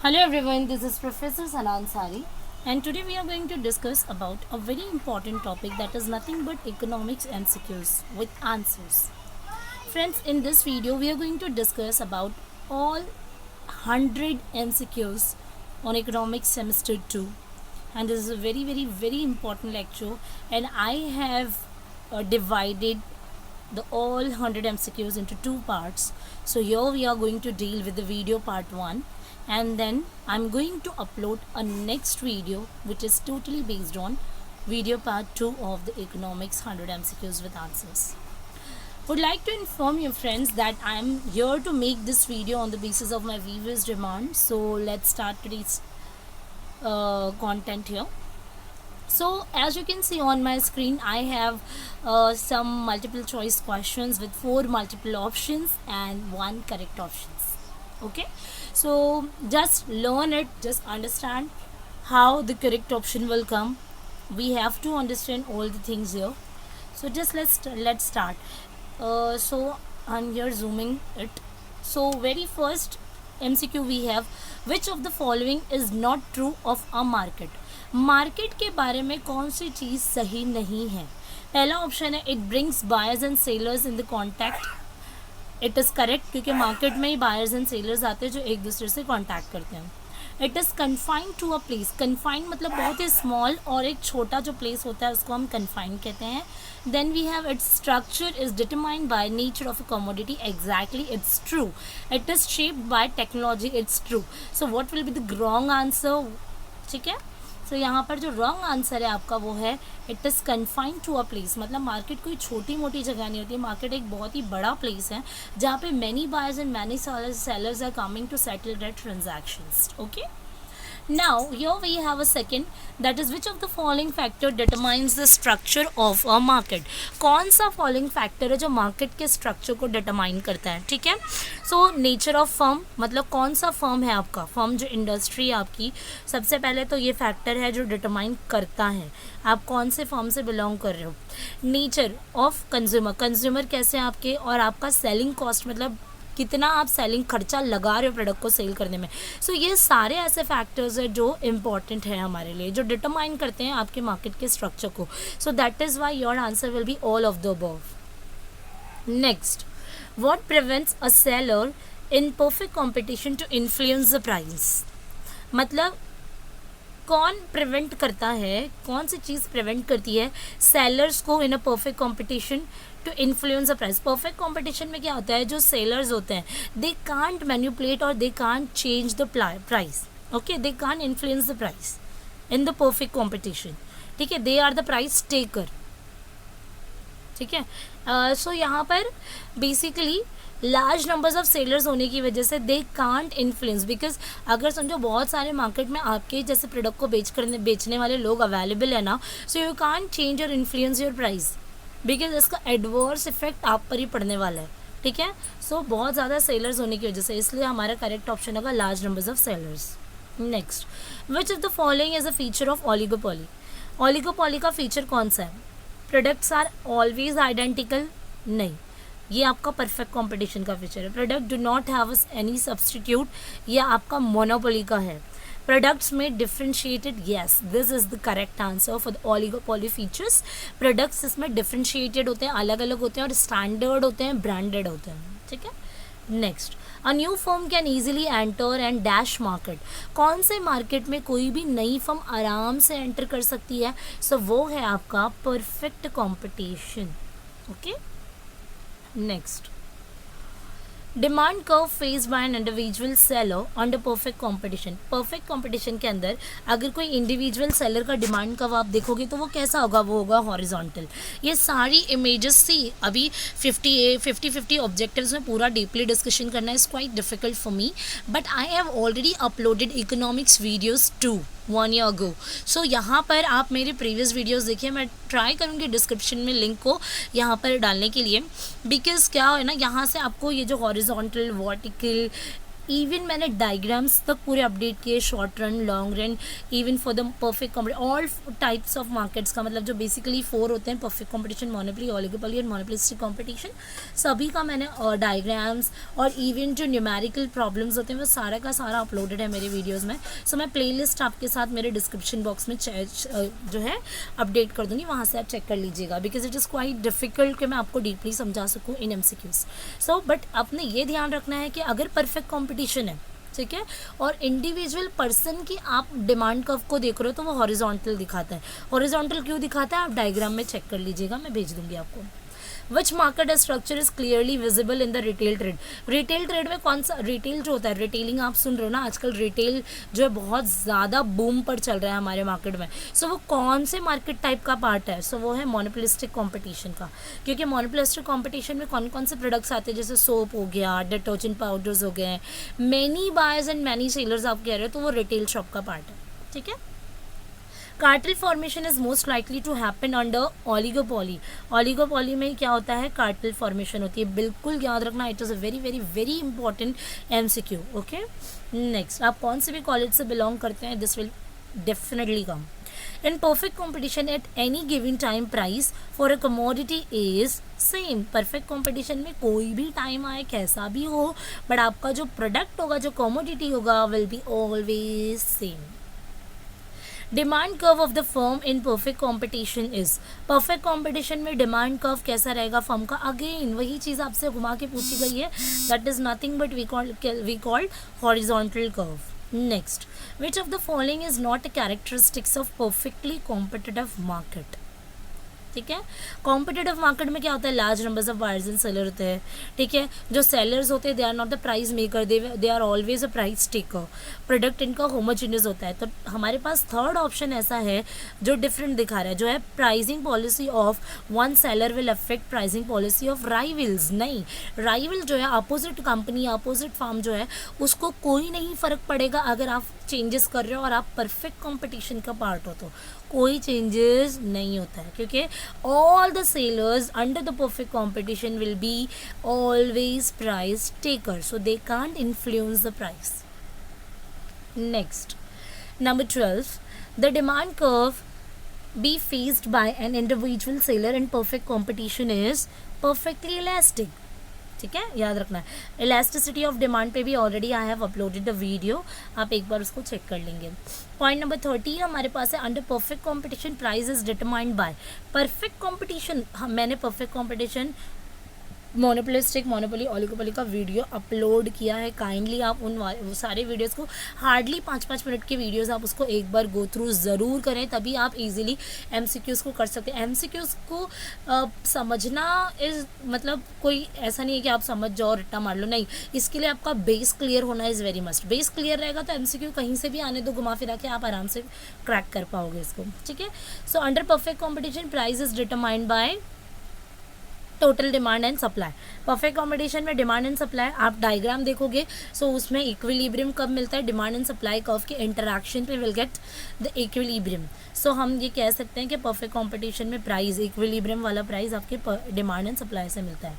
Hello everyone, this is Professor Sanan Sari, and today we are going to discuss about a very important topic that is nothing but economics MCQs with answers. Friends, in this video we are going to discuss about all 100 MCQs on economics semester 2, and this is a very important lecture, and I have divided the all 100 MCQs into two parts. So here we are going to deal with the video part 1, and then I'm going to upload a next video which is totally based on video part 2 of the economics 100 MCQs with answers. Would like to inform you friends that I'm here to make this video on the basis of my viewers demand. So let's start today's content here. So as you can see on my screen, I have some multiple choice questions with 4 multiple options and 1 correct options. Okay, so just learn it, just understand how the correct option will come. We have to understand all the things here. So just let's start. So I'm here zooming it. So very first MCQ we have, which of the following is not true of a market? Market के बारे में कौन सी चीज़ सही नहीं है? पहला option है, it brings buyers and sellers in the contact. It is correct, क्योंकि मार्केट में ही बायर्स एंड सेलर्स आते हैं जो एक दूसरे से कॉन्टैक्ट करते हैं. It is confined to a place. Confined मतलब बहुत ही स्मॉल और एक छोटा जो प्लेस होता है उसको हम कन्फाइंड कहते हैं. Then we have its structure is determined by nature of a commodity. Exactly, it's true. It is shaped by technology. It's true. So what will be the wrong answer? ठीक है, तो यहाँ पर जो रॉन्ग आंसर है आपका वो है, it is confined to a place. मतलब मार्केट कोई छोटी मोटी जगह नहीं होती है. मार्केट एक बहुत ही बड़ा प्लेस है जहाँ पे many buyers and many sellers are coming to settle their transactions. Okay, now here we have a second, that is which of the following factor determines the structure of a market. कौन सा following factor है जो market के structure को determine करता है? ठीक है, सो नेचर ऑफ फर्म, मतलब कौन सा फर्म है आपका, फर्म जो इंडस्ट्री है आपकी. सबसे पहले तो ये फैक्टर है जो डिटरमाइन करता है आप कौन से फर्म से बिलोंग कर रहे हो. नेचर ऑफ कंज्यूमर, कंज्यूमर कैसे आपके, और आपका सेलिंग कॉस्ट, मतलब कितना आप सेलिंग खर्चा लगा रहे हो प्रोडक्ट को सेल करने में. सो ये सारे ऐसे फैक्टर्स हैं जो इम्पॉर्टेंट है हमारे लिए, जो डिटरमाइन करते हैं आपके मार्केट के स्ट्रक्चर को. So that is why your answer will be all of the above. Next, what prevents a seller in perfect competition to influence the price. मतलब कौन प्रिवेंट करता है, कौन सी चीज़ प्रिवेंट करती है सेलर्स को in a perfect competition to influence the price. Perfect competition में क्या होता है, जो सेलर्स होते हैं दे कांट मैनिपुलेट और they can't change the price. Okay, they can't influence the price in the perfect competition. ठीक है, they are the price taker. ठीक है, सो यहाँ पर basically large numbers of sellers होने की वजह से दे कांट इन्फ्लुएंस. बिकॉज अगर समझो बहुत सारे मार्केट में आपके जैसे प्रोडक्ट को बेचने वाले लोग अवेलेबल है ना, सो यू कांट चेंज और इन्फ्लुएंस योर प्राइस, बिकॉज इसका एडवर्स इफेक्ट आप पर ही पड़ने वाला है. ठीक है, सो बहुत ज़्यादा सेलर्स होने की वजह से, इसलिए हमारा करेक्ट ऑप्शन होगा large numbers of sellers. Next, which of the following is a feature of oligopoly. Oligopoly का फीचर कौन सा है? Products are always identical. नहीं, ये आपका परफेक्ट कंपटीशन का फीचर है. Product do not have any substitute, ये आपका मोनोपोली का है. प्रोडक्ट्स में differentiated, yes this is the correct answer for the oligopoly features. Products इसमें डिफ्रेंशिएटेड होते हैं, अलग अलग होते हैं, और स्टैंडर्ड होते हैं, ब्रांडेड होते हैं. ठीक है, next, a new firm can easily enter and dash market. कौन से मार्केट में कोई भी नई फर्म आराम से एंटर कर सकती है? सो वो है आपका perfect competition. Okay, next, demand curve face by an individual seller under perfect competition. Perfect competition के अंदर अगर कोई इंडिविजुअल सेलर का डिमांड कर्व आप देखोगे तो वो कैसा होगा? वो होगा हॉरिजॉन्टल. ये सारी इमेजेस थी. अभी 50 ऑब्जेक्टिव्स में पूरा डीपली डिस्कशन करना is quite difficult for me, but I have already uploaded economics videos 1 year ago. सो यहाँ पर आप मेरे प्रीवियस वीडियोस देखिए. मैं ट्राई करूँगी डिस्क्रिप्शन में लिंक को यहाँ पर डालने के लिए, बिकॉज क्या है ना, यहाँ से आपको ये जो हॉरिजॉन्टल, वर्टिकल, इवन मैंने डायग्राम्स तक पूरे अपडेट किए, short run, long run, even for the perfect competition, all types of markets का मतलब जो बेसिकली 4 होते हैं, perfect competition, monopoly, oligopoly and monopolistic competition, सभी का मैंने डायग्राम्स और इवन जो न्यूमेरिकल प्रॉब्लम्स होते हैं वो सारा का सारा अपलोडेड है मेरे वीडियोज़ में। सो मैं प्लेलिस्ट आपके साथ मेरे डिस्क्रिप्शन बॉक्स में जो है अपडेट कर दूँगी, वहाँ से आप चेक कर लीजिएगा, because it is quite difficult कि मैं आपको डीपली समझा सकूँ इन MCQs। सो बट आपने ये ध्यान रखना है कि अगर परफेक्ट कॉम्पिटिशन है, ठीक है, और इंडिविजुअल पर्सन की आप डिमांड कर्व को देख रहे हो तो वो हॉरिजॉन्टल दिखाता है। हॉरिजॉन्टल क्यों दिखाता है आप डायग्राम में चेक कर लीजिएगा, मैं भेज दूंगी आपको। Which market structure is clearly visible in the retail trade. Retail trade में कौन सा रिटेल जो होता है, रिटेलिंग आप सुन रहे हो ना, आजकल रिटेल जो है बहुत ज़्यादा बूम पर चल रहा है हमारे मार्केट में। सो वो कौन से मार्केट टाइप का पार्ट है? सो वो है मोनोपोलिस्टिक कंपटीशन का, क्योंकि मोनोपोलिस्टिक कंपटीशन में कौन कौन से प्रोडक्ट्स आते हैं, जैसे सोप हो गया, डिटर्जेंट पाउडर्स हो गए, many buyers and many sellers आप कह रहे हो, तो वो रिटेल शॉप का पार्ट है, ठीक है। Cartel formation is most likely to happen under oligopoly. Oligopoly में क्या होता है? कार्टेल फॉर्मेशन होती है, बिल्कुल याद रखना, it is a very very very important MCQ। Okay, next, आप कौन से भी कॉलेज से बिलोंग करते हैं, this will definitely come. In perfect competition at any given time price for a commodity is same। perfect competition में कोई भी टाइम आए, कैसा भी हो, बट आपका जो प्रोडक्ट होगा, जो कमोडिटी होगा, will be always same. Demand curve of the firm in perfect competition is. Perfect competition में डिमांड कर्व कैसा रहेगा फर्म का? अगेन वही चीज़ आपसे घुमा के पूछी गई है, that is nothing but we called horizontal curve. Next, which of the following is not a characteristics of perfectly competitive market. ठीक है, कॉम्पिटिटिव मार्केट में क्या होता है? Large numbers of buyers and seller होते हैं, ठीक है। जो सेलर्स होते हैं they are not the price maker, they are always a price taker. Product इनका होमोजेनियस होता है। तो हमारे पास थर्ड ऑप्शन ऐसा है जो डिफरेंट दिखा रहा है, जो है pricing policy of one seller will affect pricing policy of rivals. नहीं, राइवल जो है अपोजिट कंपनी, अपोजिट फार्म जो है, उसको कोई नहीं फ़र्क पड़ेगा अगर आप चेंजेस कर रहे हो और आप परफेक्ट कॉम्पिटिशन का पार्ट हो, तो कोई चेंजेस नहीं होता है, क्योंकि all the sailors under the perfect competition will be always price taker, so they can't influence the price. Next, number 12, the demand curve be faced by an individual sailor in perfect competition is perfectly elastic। ठीक है, याद रखना है। Elasticity of demand पे भी already I have uploaded the video, आप एक बार उसको चेक कर लेंगे। पॉइंट नंबर 13 हमारे पास है, under perfect competition price is determined by. Perfect competition, मैंने perfect competition, monopolistic, monopoly, oligopoly का वीडियो अपलोड किया है। काइंडली आप वो सारे वीडियोस को, हार्डली 5-5 मिनट के वीडियोस, आप उसको एक बार गो थ्रू ज़रूर करें, तभी आप इजीली MCQs को कर सकते हैं। MCQs को समझना इज़ मतलब कोई ऐसा नहीं है कि आप समझ जाओ रट्टा मार लो, नहीं, इसके लिए आपका बेस क्लियर होना is very must. Base clear रहेगा तो MCQ कहीं से भी आने दो, घुमा फिरा के आप आराम से क्रैक कर पाओगे इसको, ठीक है। So under perfect competition price is determined by total demand and supply. Perfect competition में डिमांड एंड सप्लाई, आप डायग्राम देखोगे सो उसमें इक्विलिब्रियम कब मिलता है? डिमांड एंड सप्लाई कर्व के इंटरैक्शन पे will get the equilibrium. So हम ये कह सकते हैं कि परफेक्ट कॉम्पिटिशन में प्राइस, इक्विलिब्रियम वाला प्राइस आपके डिमांड एंड सप्लाई से मिलता है।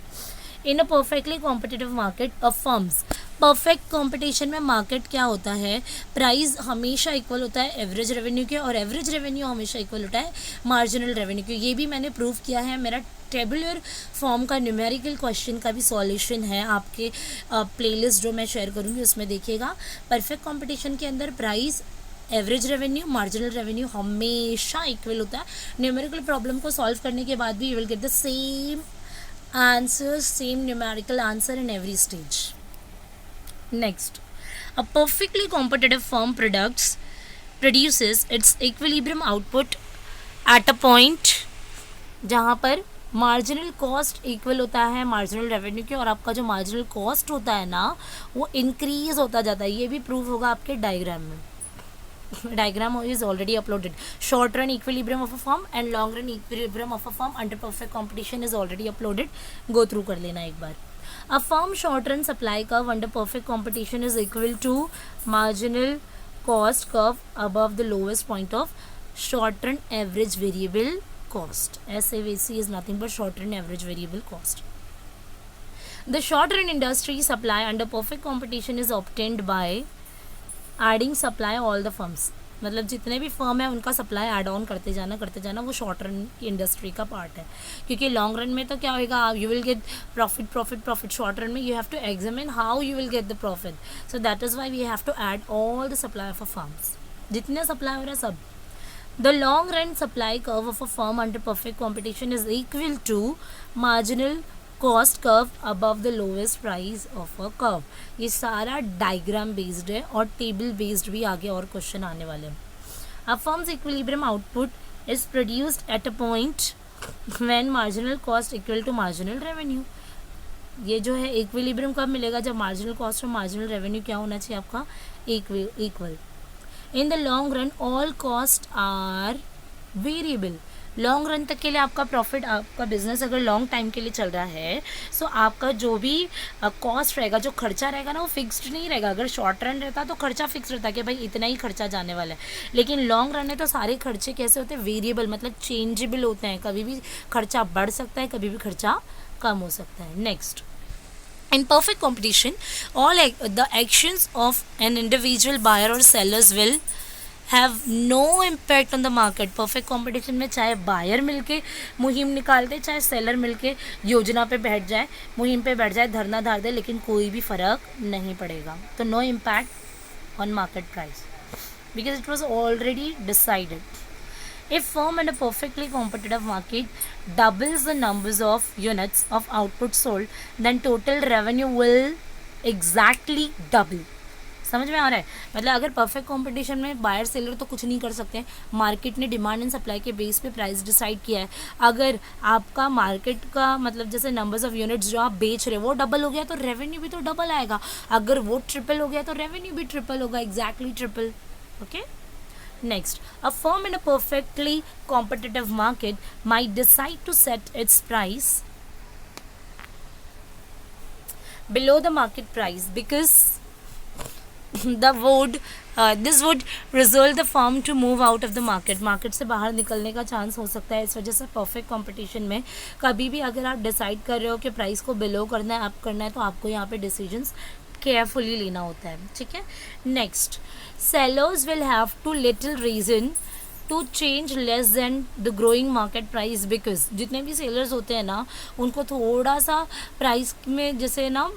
In a perfectly competitive market of firms, perfect competition में मार्केट क्या होता है? प्राइस हमेशा इक्वल होता है एवरेज रेवेन्यू के, और एवरेज रेवेन्यू हमेशा इक्वल होता है मार्जिनल रेवेन्यू के। ये भी मैंने प्रूव किया है, मेरा टेबुलर फॉर्म का न्यूमेरिकल क्वेश्चन का भी सॉल्यूशन है आपके प्लेलिस्ट जो मैं शेयर करूँगी, उसमें देखिएगा। परफेक्ट कॉम्पिटिशन के अंदर price, average revenue, marginal revenue हमेशा इक्वल होता है। न्यूमेरिकल प्रॉब्लम को सॉल्व करने के बाद भी you will get the same answer, same numerical answer in every stage. Next, a perfectly competitive firm produces its equilibrium output at a point जहाँ पर मार्जिनल कॉस्ट इक्वल होता है मार्जिनल रेवेन्यू के, और आपका जो मार्जिनल कॉस्ट होता है ना वो इंक्रीज होता जाता है। ये भी प्रूव होगा आपके डायग्राम में। diagram is already uploaded. Short run equilibrium of a firm and long run equilibrium of a firm under perfect competition is already uploaded. Go through कर लेना एक बार। A firm short run supply curve under perfect competition is equal to marginal cost curve above the lowest point of short run average variable cost. SAVC is nothing but short run average variable cost. The short run industry supply under perfect competition is obtained by adding supply all the firms, मतलब जितने भी firm है उनका supply add on करते जाना, वो short run की industry का पार्ट है। क्योंकि लॉन्ग रन में तो क्या होगा, you will get profit, short run in you have to examine how you will get the profit, so that is why we have to add all the supply of a firms, जितने supply हो रहा है सब। The long run supply curve of a firm under perfect competition is equal to marginal cost curve above the lowest price of a curve. ये सारा diagram based है और table based भी आगे और क्वेश्चन आने वाले हैं। A firms equilibrium output is produced at a point when marginal cost equal to marginal revenue. ये जो है इक्विलिब्रियम कब मिलेगा, जब मार्जिनल कॉस्ट और मार्जिनल रेवेन्यू क्या होना चाहिए आपका, equal. In the long run all cost are variable. Long run तक के लिए आपका प्रॉफिट, आपका बिजनेस अगर लॉन्ग टाइम के लिए चल रहा है, सो आपका जो भी कॉस्ट रहेगा, जो खर्चा रहेगा ना, वो फिक्स्ड नहीं रहेगा। अगर शॉर्ट रन रहता तो खर्चा फिक्स रहता कि भाई इतना ही खर्चा जाने वाला है, लेकिन लॉन्ग रन है तो सारे खर्चे कैसे होते हैं, वेरिएबल, मतलब चेंजेबल होते हैं। कभी भी खर्चा बढ़ सकता है, कभी भी खर्चा कम हो सकता है। Next, in perfect competition, all the actions of an individual buyer or sellers will have no impact on the market. perfect competition में चाहे बायर मिलके मुहिम निकाल दे, चाहे सेलर मिलके योजना पे बैठ जाए, मुहिम पे बैठ जाए, धरना धार दे, लेकिन कोई भी फ़र्क नहीं पड़ेगा। तो no impact on market price because it was already decided. If firm in a perfectly competitive market doubles the numbers of units of output sold, then total revenue will exactly double. समझ में आ रहा है, मतलब अगर perfect competition में buyer seller तो कुछ नहीं कर सकते हैं, मार्केट ने डिमांड एंड सप्लाई के बेस पे प्राइस डिसाइड किया है। अगर आपका मार्केट का मतलब जैसे नंबर्स ऑफ यूनिट्स जो आप बेच रहे हो वो डबल हो गया तो रेवेन्यू भी तो डबल आएगा, अगर वो ट्रिपल हो गया तो रेवेन्यू भी ट्रिपल होगा, exactly triple. Okay, next, a firm in a perfectly competitive market might decide to set its price below the market price because this would result the firm to move out of the market. Market से बाहर निकलने का chance हो सकता है। इस वजह से परफेक्ट कंपटीशन में कभी भी अगर आप डिसाइड कर रहे हो कि प्राइस को बिलो करना है, अप करना है, तो आपको यहाँ पे डिसीजंस केयरफुली लेना होता है। ठीक है, next, sellers will have too little reason to change less than the growing market price because जितने भी सेलर्स होते हैं ना, उनको थोड़ा सा प्राइस में जैसे ना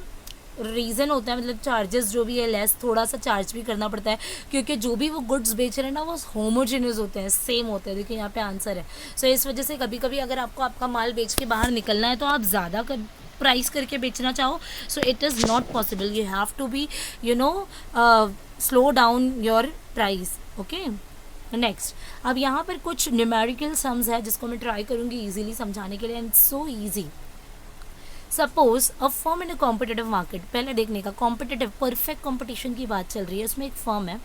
रीज़न होता है, मतलब चार्जेस जो भी है लेस, थोड़ा सा चार्ज भी करना पड़ता है, क्योंकि जो भी वो गुड्स बेच रहे हैं ना वो होमोजेनियस होते हैं, सेम होते हैं। देखिए यहाँ पे आंसर है। सो इस वजह से कभी कभी अगर आपको आपका माल बेच के बाहर निकलना है तो आप ज़्यादा प्राइस करके बेचना चाहो, so it is not possible. You have to be slow down your price. Okay, next, अब यहाँ पर कुछ न्यूमेरिकल सम्स है जिसको मैं ट्राई करूँगी इजीली समझाने के लिए, and so easy. Suppose a firm in a competitive market, पहले देखने का कॉम्पिटिटिव, परफेक्ट कॉम्पिटिशन की बात चल रही है, उसमें एक फर्म है,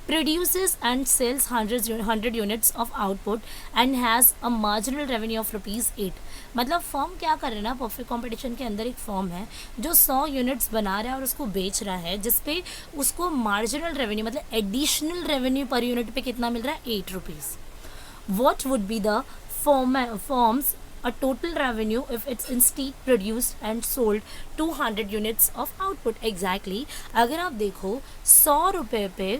produces and sells 100 units of output and has a marginal revenue of ₹8। मतलब फर्म क्या कर रहा है ना, परफेक्ट कंपटीशन के अंदर एक फर्म है जो 100 यूनिट्स बना रहा है और उसको बेच रहा है, जिसपे उसको मार्जिनल रेवेन्यू मतलब एडिशनल रेवेन्यू पर यूनिट पे कितना मिल रहा है, ₹8। What would be the firm's a total revenue if it's instead produced and sold 200 units of output? Exactly, अगर आप देखो 100 रुपये पे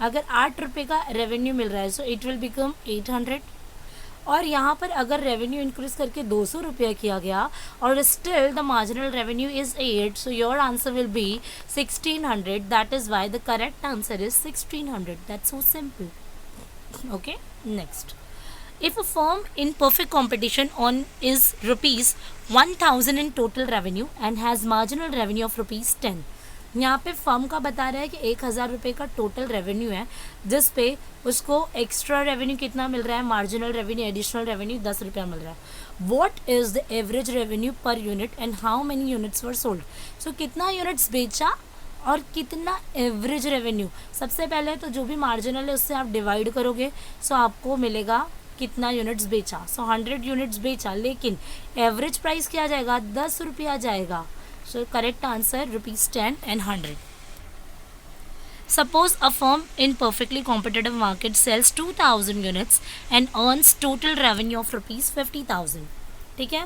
अगर 8 रुपये का रेवेन्यू मिल रहा है, सो इट विल बिकम 800, और यहाँ पर अगर रेवेन्यू इंक्रीज करके 200 रुपया किया गया और still the marginal revenue is 8, so your answer will B 1600। That is why the correct answer is 1600। That's so simple. Okay, next, if a firm in perfect competition on is ₹1000 in total revenue and has marginal revenue of ₹10, यहाँ पे firm का बता रहा है कि 1000 रुपये का total revenue है, जिस पे उसको एक्स्ट्रा रेवेन्यू कितना मिल रहा है, मार्जिनल रेवेन्यू, एडिशनल रेवेन्यू 10 रुपया मिल रहा है। What is the average revenue per unit and how many units were sold? So कितना यूनिट्स बेचा और कितना एवरेज रेवेन्यू। सबसे पहले तो जो भी मार्जिनल है उससे आप डिवाइड करोगे, सो आपको मिलेगा कितना यूनिट्स बेचा। सो 100 यूनिट्स बेचा, लेकिन एवरेज प्राइस क्या आ जाएगा, 10 रुपया जाएगा। So correct answer ₹10 and 100। Suppose a firm in perfectly competitive market sells 2000 units and earns total revenue of ₹50,000। ठीक है,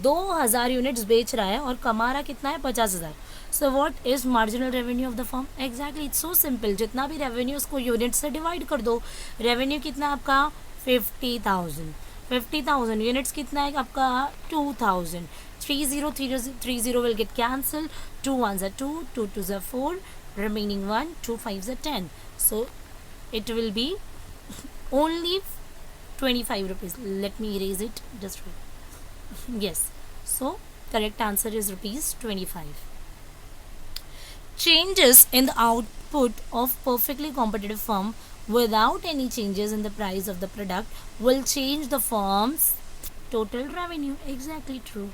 2000 यूनिट्स बेच रहा है और कमा रहा कितना है 50,000. So what is marginal revenue of the firm? Exactly, it's so simple. जितना भी रेवेन्यू उसको यूनिट से डिवाइड कर दो. रेवेन्यू कितना है आपका 50,000. 50,000 यूनिट्स कितना है आपका 2000. 30 will get cancelled. 2 ones are 2, 2 twos are 4, remaining 1, 2 fives are 10. So it will be only 25 rupees. Let me erase it just wait. Yes, so correct answer is rupees 25. Changes in the output of perfectly competitive firm without any changes in the price of the product will change the firm's total revenue. Exactly true.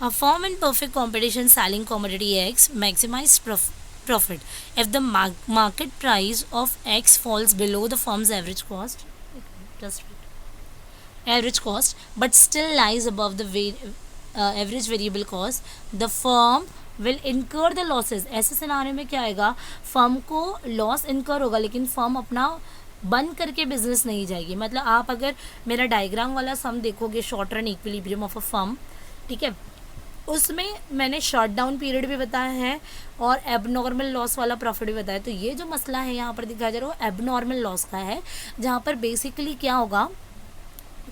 A firm in perfect competition selling commodity X maximizes profit if the market price of X falls below the firm's average cost. Just average cost, but still lies above the average variable cost, the firm will incur the losses. ऐसे scenario में क्या आएगा, firm को loss इनकर होगा लेकिन firm अपना बंद करके बिजनेस नहीं जाएगी. मतलब आप अगर मेरा डायग्राम वाला सम देखोगे, short run equilibrium of a firm, ठीक है, उसमें मैंने शॉट डाउन पीरियड भी बताया है और एबनॉर्मल लॉस वाला प्रॉफिट भी बताया. तो ये जो मसला है यहाँ पर दिखाया जा रहा है वो एबनॉर्मल लॉस का है, जहाँ पर बेसिकली क्या होगा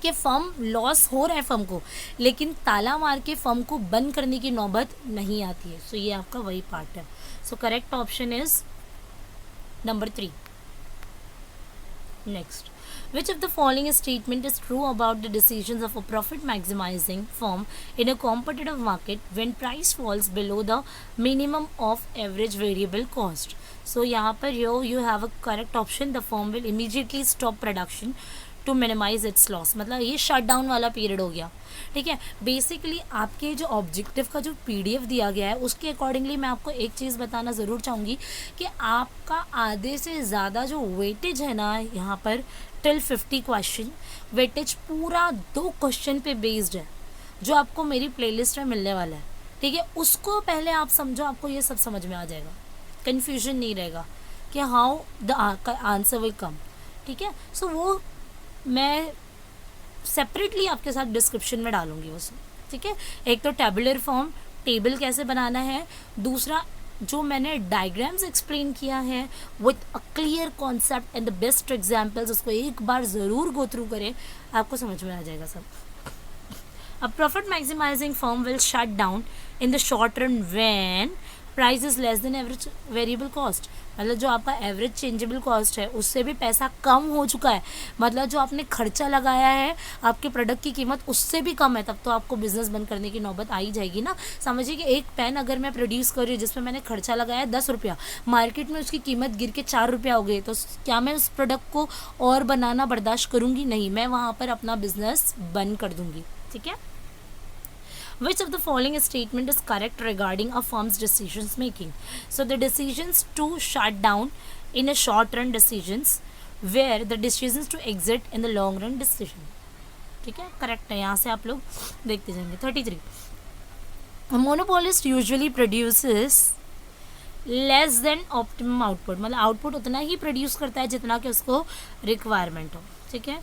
कि फर्म लॉस हो रहा है फर्म को, लेकिन ताला मार के फर्म को बंद करने की नौबत नहीं आती है. सो ये आपका वही पार्ट है. So correct option is number 3. Next, which of the following statement is true about the decisions of a profit maximizing firm in a competitive market when price falls below the minimum of average variable cost? So यहाँ पर you have a correct option. The firm will immediately stop production to minimize its loss. मतलब ये shut down वाला period हो गया, ठीक है. Basically आपके जो ऑब्जेक्टिव का जो PDF दिया गया है उसके अकॉर्डिंगली मैं आपको एक चीज़ बताना ज़रूर चाहूँगी कि आपका आधे से ज़्यादा जो वेटेज है ना यहाँ पर टिल 50 क्वेश्चन, वेटेज पूरा 2 क्वेश्चन पे बेस्ड है जो आपको मेरी प्लेलिस्ट में मिलने वाला है, ठीक है. उसको पहले आप समझो, आपको ये सब समझ में आ जाएगा, कन्फ्यूजन नहीं रहेगा कि how the answer will come, ठीक है. सो वो मैं सेपरेटली आपके साथ डिस्क्रिप्शन में डालूंगी वो सब, ठीक है. एक तो टेबुलर फॉर्म, टेबल कैसे बनाना है, दूसरा जो मैंने डायग्राम्स एक्सप्लेन किया है with a clear concept and the best examples, उसको एक बार ज़रूर गो थ्रू करें, आपको समझ में आ जाएगा सब. A profit maximizing firm will shut down in the short run when price is less than average variable cost. मतलब जो आपका एवरेज चेंजेबल कॉस्ट है उससे भी पैसा कम हो चुका है, मतलब जो आपने खर्चा लगाया है आपके प्रोडक्ट की कीमत उससे भी कम है, तब तो आपको बिजनेस बंद करने की नौबत आ ही जाएगी ना. समझिए कि एक पेन अगर मैं प्रोड्यूस कर रही हूँ जिसमें मैंने खर्चा लगाया 10 रुपया, मार्केट में उसकी कीमत गिर के 4 रुपया हो गई, तो क्या मैं उस प्रोडक्ट को और बनाना बर्दाश्त करूँगी? नहीं, मैं वहाँ पर अपना बिजनेस बंद कर दूँगी, ठीक है. Which of the following statement is correct regarding a firm's decisions making? So the decisions to shut down in a short run decisions where the decisions to exit in the long run decision. ठीक है, correct है. यहाँ से आप लोग देखते जाएंगे. 33. A monopolist usually produces less than optimum output. मतलब आउटपुट उतना ही प्रोड्यूस करता है जितना कि उसको रिक्वायरमेंट हो, ठीक है,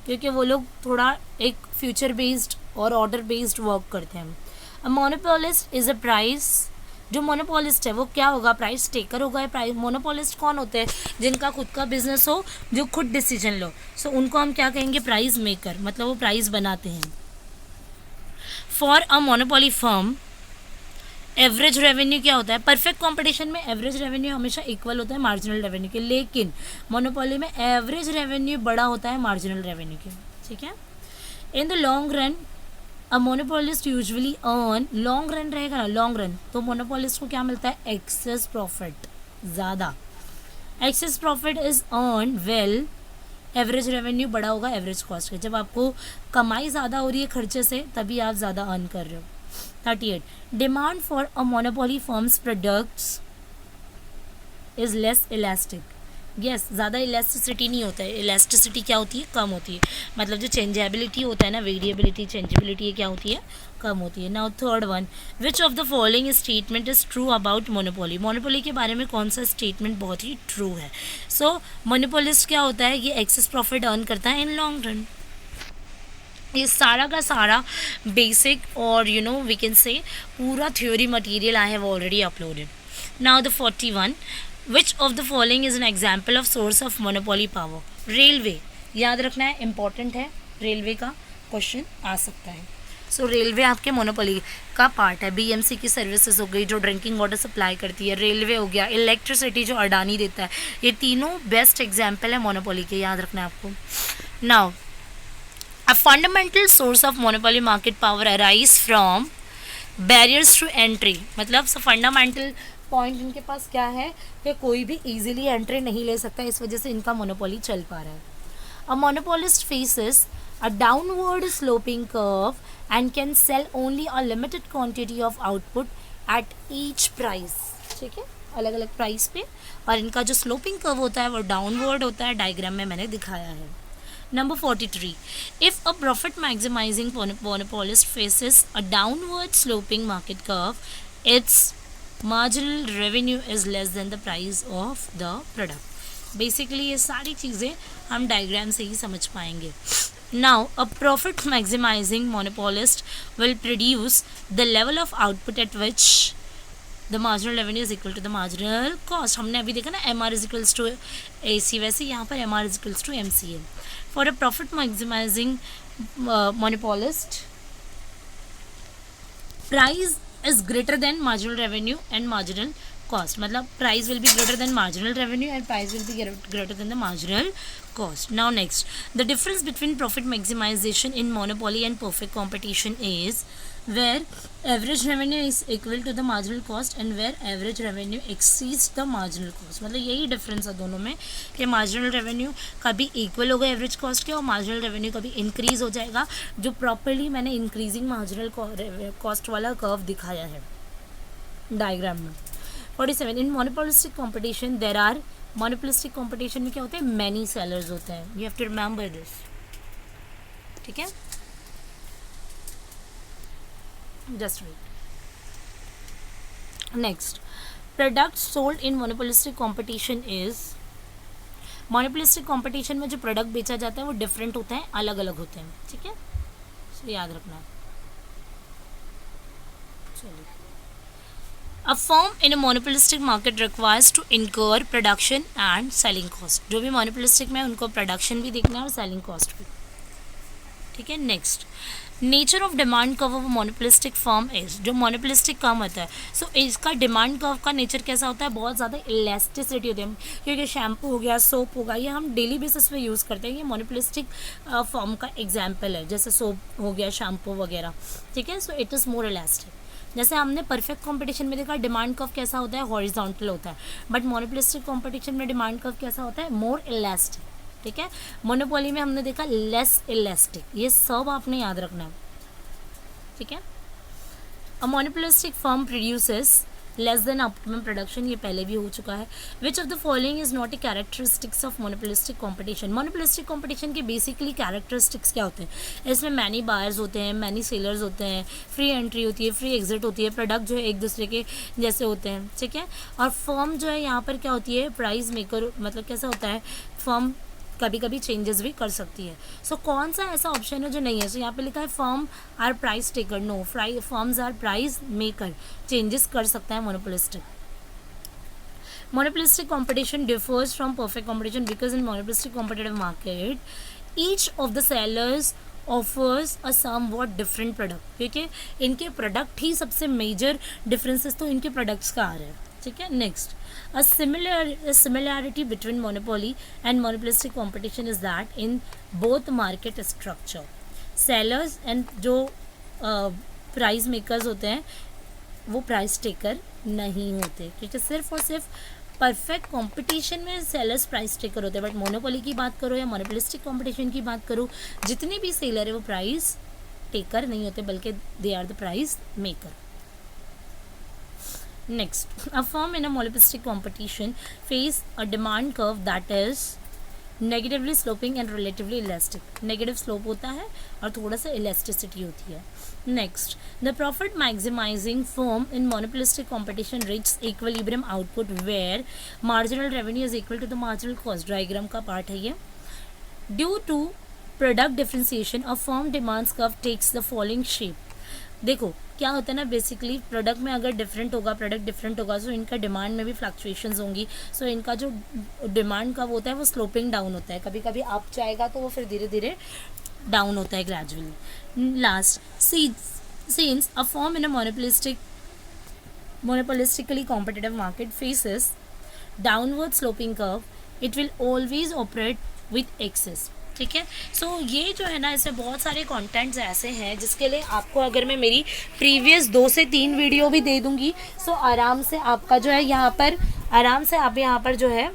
क्योंकि वो लोग थोड़ा एक फ्यूचर बेस्ड और ऑर्डर बेस्ड वर्क करते हैं. अ मोनोपोलिस्ट इज़ अ प्राइस, जो मोनोपोलिस्ट है वो क्या होगा, प्राइस टेकर होगा. प्राइस मोनोपोलिस्ट कौन होते हैं? जिनका खुद का बिजनेस हो, जो खुद डिसीजन लो. सो उनको हम क्या कहेंगे? प्राइस मेकर, मतलब वो प्राइस बनाते हैं. For a monopoly firm average revenue क्या होता है? परफेक्ट कंपटीशन में एवरेज रेवेन्यू हमेशा इक्वल होता है मार्जिनल रेवेन्यू के, लेकिन मोनोपोली में एवरेज रेवेन्यू बड़ा होता है मार्जिनल रेवेन्यू के, ठीक है. इन the long run a monopolist usually earn, long run रहेगा ना, लॉन्ग रन, तो मोनोपोलिस्ट को क्या मिलता है? एक्सेस प्रॉफिट, ज़्यादा. Access profit is earn well, average revenue बड़ा होगा एवरेज कॉस्ट के. जब आपको कमाई ज़्यादा हो रही है खर्चे से, तभी आप ज़्यादा अर्न कर रहे हो. 38. Demand for a monopoly firm's products is less elastic. Yes, ज़्यादा इलास्टिसिटी नहीं होता है. इलास्टिसिटी क्या होती है? कम होती है. मतलब जो चेंजेबिलिटी होता है ना, वेरिएबिलिटी, चेंजेबिलिटी, ये क्या होती है? कम होती है. Now third one, which of the following statement is true about monopoly? Monopoly के बारे में कौन सा स्टेटमेंट बहुत ही ट्रू है? सो मोनोपोलिस्ट क्या होता है? ये एक्सेस प्रॉफिट अर्न करता है इन लॉन्ग रन. ये सारा का सारा बेसिक और वी कैन से पूरा theory material I have already uploaded. Now the 41, which of the following is an example of source of monopoly power. Railway याद रखना है, इंपॉर्टेंट है, रेलवे का क्वेश्चन आ सकता है. सो रेलवे आपके मोनोपोली का पार्ट है. बीएमसी की सर्विसेज हो गई जो ड्रिंकिंग वाटर सप्लाई करती है, रेलवे हो गया, इलेक्ट्रिसिटी जो अडानी देता है, ये तीनों बेस्ट एग्जाम्पल है मोनोपोली के, याद रखना है आपको. Now a fundamental source of monopoly market power arise from barriers to entry. मतलब फंडामेंटल पॉइंट इनके पास क्या है कि कोई भी इजीली एंट्री नहीं ले सकता, इस वजह से इनका मोनोपोली चल पा रहा है. A monopolist faces a downward sloping curve and can sell only a limited quantity of output at each price. ठीक है, अलग अलग प्राइस पे, और इनका जो स्लोपिंग कर्व होता है वो डाउनवर्ड होता है, डायग्राम में मैंने दिखाया है. Number 43. If a profit maximizing monopolist faces a downward sloping market curve, its marginal revenue is less than the price of the product. Basically ये सारी चीज़ें हम डायग्राम से ही समझ पाएंगे. Now a profit maximizing monopolist will produce the level of output at which the marginal revenue is equal to the marginal cost. हमने अभी देखा ना MR is equals to AC, वैसे यहाँ पर MR is equals to MC है. For a profit maximizing monopolist, price is greater than marginal revenue and marginal cost. मतलब price will be greater than marginal revenue and price will be greater than the marginal cost. Now next, the difference between profit maximization in monopoly and perfect competition is where average revenue is equal to the marginal cost and where average revenue exceeds the marginal cost. मतलब यही difference है दोनों में कि marginal revenue कभी equal होगा average cost के और मार्जिनल रेवेन्यू कभी इंक्रीज हो जाएगा, जो प्रॉपरली मैंने इंक्रीजिंग मार्जिनल कॉस्ट वाला कर्व दिखाया है डायग्राम में. 47. In monopolistic competition there are, monopolistic competition में क्या होते हैं, मैनी सेलर्स होते हैं, you have to remember this. ठीक है, just wait. Next, products sold in monopolistic competition is, monopolistic competition में जो प्रोडक्ट बेचा जाता है वो डिफरेंट होते हैं, अलग अलग होते हैं. ठीक है, तो याद रखना. चलिए, a firm in a monopolistic market requires to incur production and selling cost. जो भी monopolistic में उनको प्रोडक्शन भी देखना है और सेलिंग कॉस्ट भी. ठीक है. Next, nature of demand curve of monopolistic firm is, जो मोनोपोलिस्टिक काम होता है, सो इसका डिमांड कर्व का नेचर कैसा होता है, बहुत ज़्यादा इलास्टिसिटी होती है, क्योंकि शैम्पू हो गया, सोप होगा, ये हम डेली बेसिस पे यूज़ करते हैं, ये मोनोपोलिस्टिक फर्म का एग्जाम्पल है, जैसे सोप हो गया, शैम्पू वगैरह. ठीक है, सो इट इज़ मोर इलास्टिक. जैसे हमने परफेक्ट कंपटीशन में देखा डिमांड कर्व कैसा होता है, हॉरिजॉन्टल होता है, बट मोनोपोलिस्टिक कंपटीशन में डिमांड कर्व कैसा होता है, मोर इलास्टिक. ठीक है, मोनोपोली में हमने देखा लेस इलास्टिक, ये सब आपने याद रखना है. ठीक है, a monopolistic firm produces less than optimum production, ये पहले भी हो चुका है. Which of the following is not a characteristics of monopolistic competition. Monopolistic competition के बेसिकली कैरेक्टरिस्टिक्स क्या होते हैं, इसमें मैनी बायर्स होते हैं, मैनी सेलर्स होते हैं, फ्री एंट्री होती है, फ्री एग्जिट होती है, प्रोडक्ट जो है एक दूसरे के जैसे होते हैं. ठीक है, और फर्म जो है यहाँ पर क्या होती है, प्राइस मेकर, मतलब कैसा होता है, फर्म कभी कभी चेंजेस भी कर सकती है. सो कौन सा ऐसा ऑप्शन है जो नहीं है, सो यहाँ पे लिखा है firm are price taker, no, firms are price maker, changes कर सकता है monopolistic. Monopolistic competition differs from perfect competition because in monopolistic competitive market each of the sellers offers a somewhat different product, क्योंकि इनके product ही सबसे major differences तो इनके products का आ रहा है. ठीक है. Next, a similarity between monopoly and monopolistic competition is that in both market structure sellers and जो प्राइस मेकर्स होते हैं वो प्राइस टेकर नहीं होते, क्योंकि सिर्फ और सिर्फ परफेक्ट कंपटीशन में सेलर्स प्राइस टेकर होते हैं, बट मोनोपोली की बात करो या मोनोपोलिस्टिक कंपटीशन की बात करो, जितने भी सेलर है वो प्राइस टेकर नहीं होते, बल्कि they are the price maker. Next, a firm in a monopolistic competition face a demand curve that is negatively sloping and relatively elastic. Negative slope होता है और थोड़ा सा elasticity होती है. Next, the profit maximizing firm in monopolistic competition reaches equilibrium output where marginal revenue is equal to the marginal cost. Diagram का part है ये. Due to product differentiation, a firm demands curve takes the following shape. देखो क्या होता है ना, basically product में अगर प्रोडक्ट डिफरेंट होगा सो इनका डिमांड में भी फ्लक्चुएशंस होंगी. सो इनका जो डिमांड कब होता है वो स्लोपिंग डाउन होता है, कभी कभी अप जाएगा तो वो फिर धीरे धीरे डाउन होता है gradually. Last, since a firm in a monopolistically competitive market faces downward sloping curve, it will always operate with excess. ठीक है. सो ये जो है ना, इसमें बहुत सारे कंटेंट्स ऐसे हैं जिसके लिए आपको अगर मैं मेरी प्रीवियस 2 से 3 वीडियो भी दे दूंगी सो आराम से आपका जो है यहाँ पर आराम से आप यहाँ पर जो है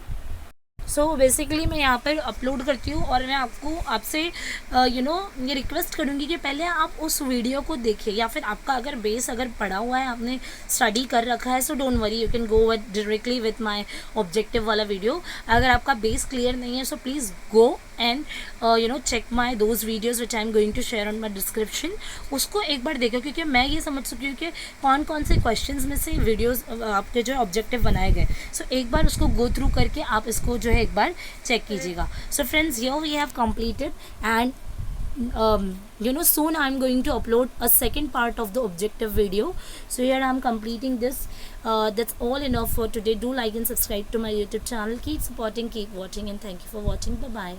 सो बेसिकली मैं यहाँ पर अपलोड करती हूँ और मैं आपसे ये रिक्वेस्ट करूँगी कि पहले आप उस वीडियो को देखें, या फिर आपका अगर बेस अगर पड़ा हुआ है, आपने स्टडी कर रखा है, so don't worry, you can go directly with my objective वाला वीडियो. अगर आपका बेस क्लियर नहीं है so please go and check my those videos which I am going to share on my description. उसको एक बार देखो, क्योंकि मैं ये समझ चुकी हूँ कि कौन कौन से क्वेश्चंस में से वीडियोस आपके जो ऑब्जेक्टिव बनाए गए. सो एक बार उसको गो थ्रू करके आप इसको जो है एक बार चेक कीजिएगा. So friends, here we have completed and soon I'm going to upload a second part of the objective video. So here I'm completing this. That's all enough for today. Do like and subscribe to my YouTube channel. Keep supporting, keep watching, and thank you for watching. Bye bye.